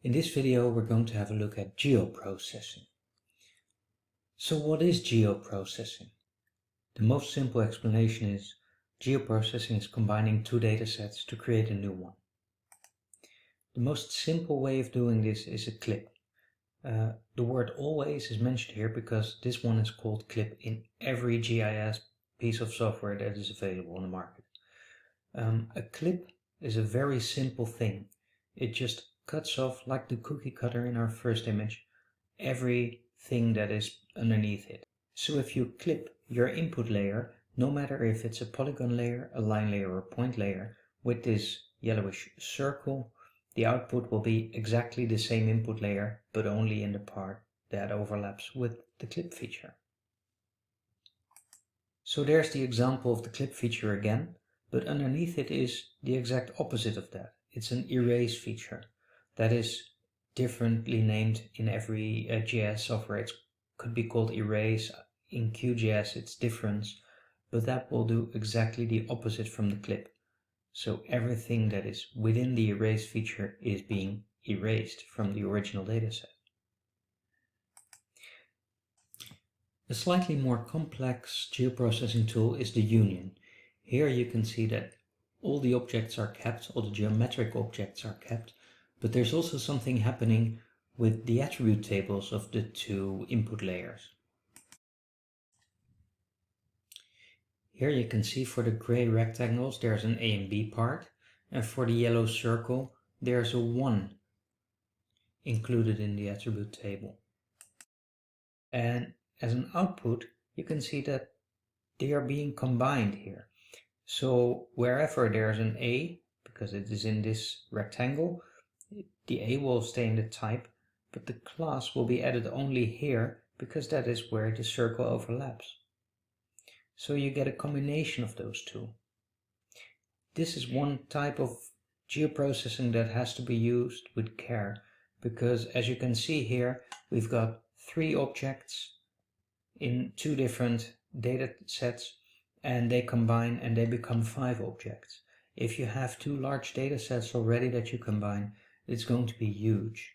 In this video we're going to have a look at geoprocessing. So what is geoprocessing? The most simple explanation is geoprocessing is combining two datasets to create a new one. The most simple way of doing this is a clip. The word always is mentioned here because this one is called clip in every GIS piece of software that is available on the market. A clip is a very simple thing. It just cuts off, like the cookie cutter in our first image, everything that is underneath it. So if you clip your input layer, no matter if it's a polygon layer, a line layer or a point layer, with this yellowish circle, the output will be exactly the same input layer, but only in the part that overlaps with the clip feature. So there's the example of the clip feature again, but underneath it is the exact opposite of that. It's an erase feature. That is differently named in every GIS software. It could be called erase. In QGIS it's difference, but that will do exactly the opposite from the clip. So everything that is within the erase feature is being erased from the original dataset. A slightly more complex geoprocessing tool is the union. Here you can see that all the objects are kept, all the geometric objects are kept, but there's also something happening with the attribute tables of the two input layers. Here you can see for the gray rectangles there's an A and B part, and for the yellow circle there's a 1 included in the attribute table. And as an output you can see that they are being combined here. So wherever there's an A, because it is in this rectangle, the A will stay in the type, but the class will be added only here because that is where the circle overlaps. So you get a combination of those two. This is one type of geoprocessing that has to be used with care, because as you can see here, we've got 3 objects in 2 different data sets, and they combine and they become 5 objects. If you have 2 large data sets already that you combine, it's going to be huge.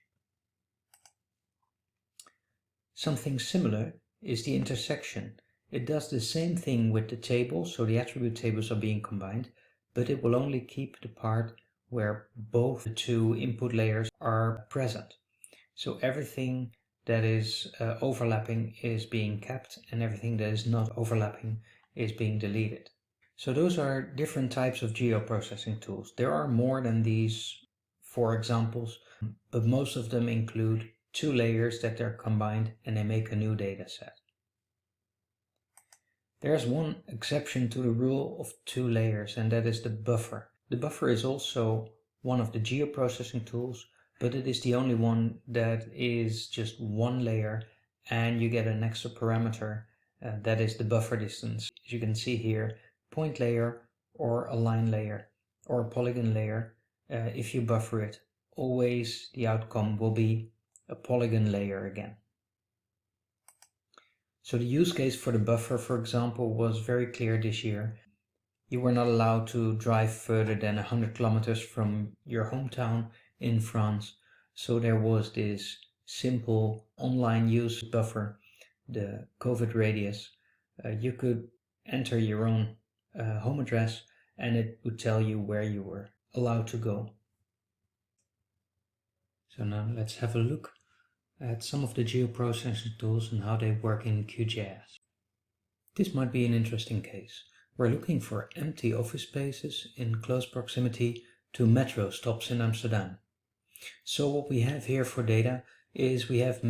Something similar is the intersection. It does the same thing with the table, so the attribute tables are being combined, but it will only keep the part where both the 2 input layers are present. So everything that is overlapping is being kept, and everything that is not overlapping is being deleted. So those are different types of geoprocessing tools. There are more than these 4 examples, but most of them include 2 layers that are combined and they make a new data set. There's one exception to the rule of 2 layers, and that is the buffer. The buffer is also one of the geoprocessing tools, but it is the only one that is just 1 layer, and you get an extra parameter that is the buffer distance. As you can see here, point layer or a line layer or a polygon layer, if you buffer it, always the outcome will be a polygon layer again. So the use case for the buffer, for example, was very clear this year. You were not allowed to drive further than 100 kilometers from your hometown in France. So there was this simple online use buffer, the COVID radius. You could enter your own home address and it would tell you where you were allowed to go. So now let's have a look at some of the geoprocessing tools and how they work in QGIS. This might be an interesting case. We're looking for empty office spaces in close proximity to metro stops in Amsterdam. So what we have here for data is we have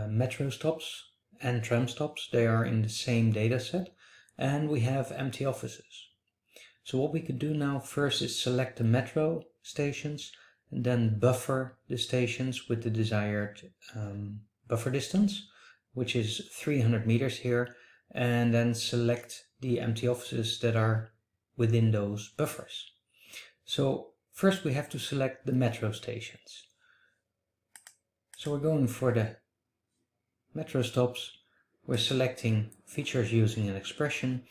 metro stops and tram stops. They are in the same data set, and we have empty offices. So what we could do now first is select the metro stations and then buffer the stations with the desired buffer distance, which is 300 meters here, and then select the empty offices that are within those buffers. So first we have to select the metro stations. So we're going for the metro stops. We're selecting features using an expression.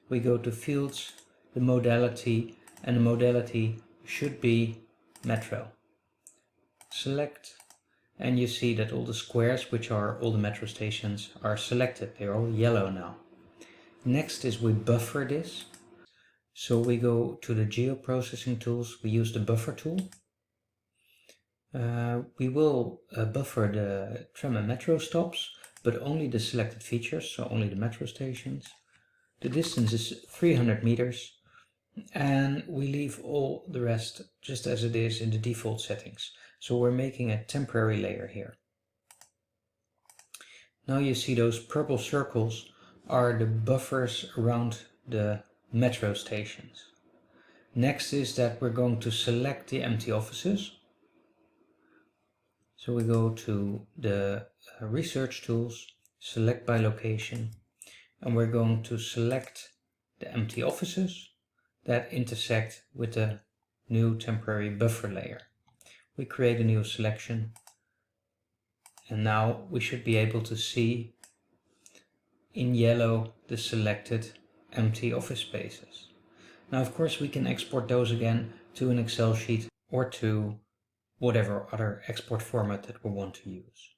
We go to fields, the modality, and the modality should be metro. Select and you see that all the squares, which are all the metro stations, are selected. They're all yellow now. Next is we buffer this. So we go to the geoprocessing tools, we use the buffer tool. We will buffer the tram and metro stops, but only the selected features, so only the metro stations. The distance is 300 meters, and we leave all the rest just as it is in the default settings. So we're making a temporary layer here. Now you see those purple circles are the buffers around the metro stations. Next is that we're going to select the empty offices. So we go to the research tools, select by location, and we're going to select the empty offices that intersect with the new temporary buffer layer. We create a new selection, and now we should be able to see in yellow the selected empty office spaces. Now of course we can export those again to an Excel sheet or to whatever other export format that we want to use.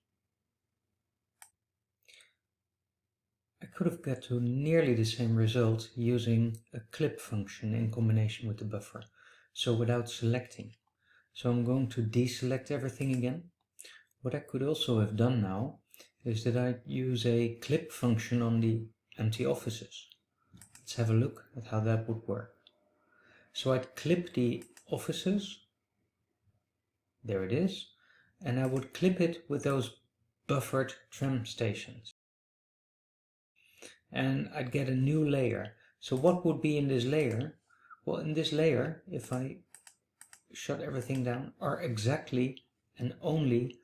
I could have got to nearly the same result using a clip function in combination with the buffer, so without selecting. So I'm going to deselect everything again. What I could also have done now is that I'd use a clip function on the empty offices. Let's have a look at how that would work. So I'd clip the offices, there it is, and I would clip it with those buffered tram stations. And I'd get a new layer. So what would be in this layer? Well, in this layer, if I shut everything down, are exactly and only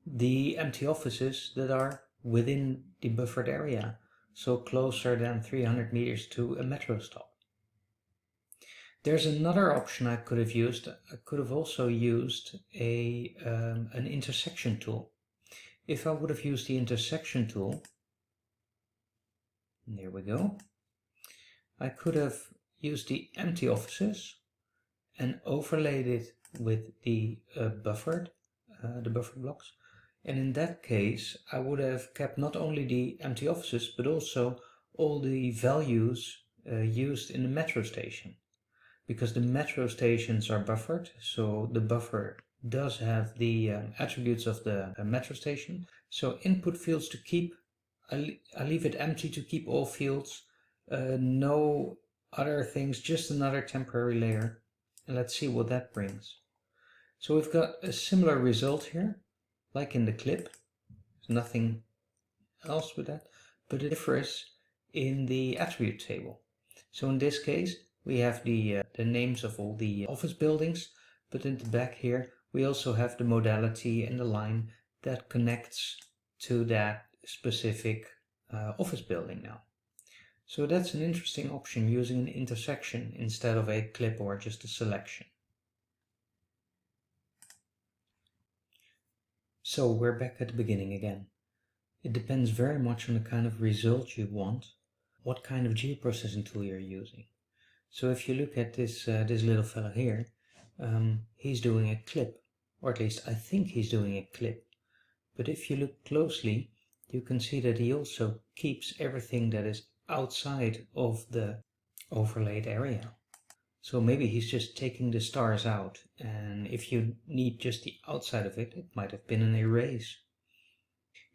the empty offices that are within the buffered area, so closer than 300 meters to a metro stop. There's another option I could have used. I could have also used an intersection tool. If I would have used the intersection tool, there we go, I could have used the empty offices and overlaid it with the buffer blocks. And in that case, I would have kept not only the empty offices, but also all the values used in the metro station. Because the metro stations are buffered, so the buffer does have the attributes of the metro station. So input fields to keep, I leave it empty to keep all fields, no other things, just another temporary layer. And let's see what that brings. So we've got a similar result here, like in the clip. There's nothing else with that, but it differs in the attribute table. So in this case, we have the names of all the office buildings, but in the back here, we also have the modality and the line that connects to that specific office building now. So that's an interesting option, using an intersection instead of a clip or just a selection. So we're back at the beginning again. It depends very much on the kind of result you want, what kind of geoprocessing tool you're using. So if you look at this little fella here, he's doing a clip, or at least I think he's doing a clip. But if you look closely, you can see that he also keeps everything that is outside of the overlaid area. So maybe he's just taking the stars out, and if you need just the outside of it, it might have been an erase.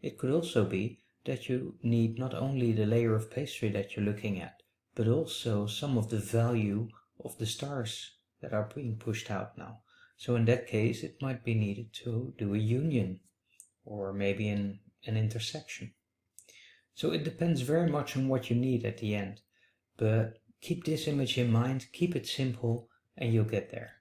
It could also be that you need not only the layer of pastry that you're looking at, but also some of the value of the stars that are being pushed out now. So in that case, it might be needed to do a union, or maybe an intersection. So it depends very much on what you need at the end, but keep this image in mind, keep it simple, and you'll get there.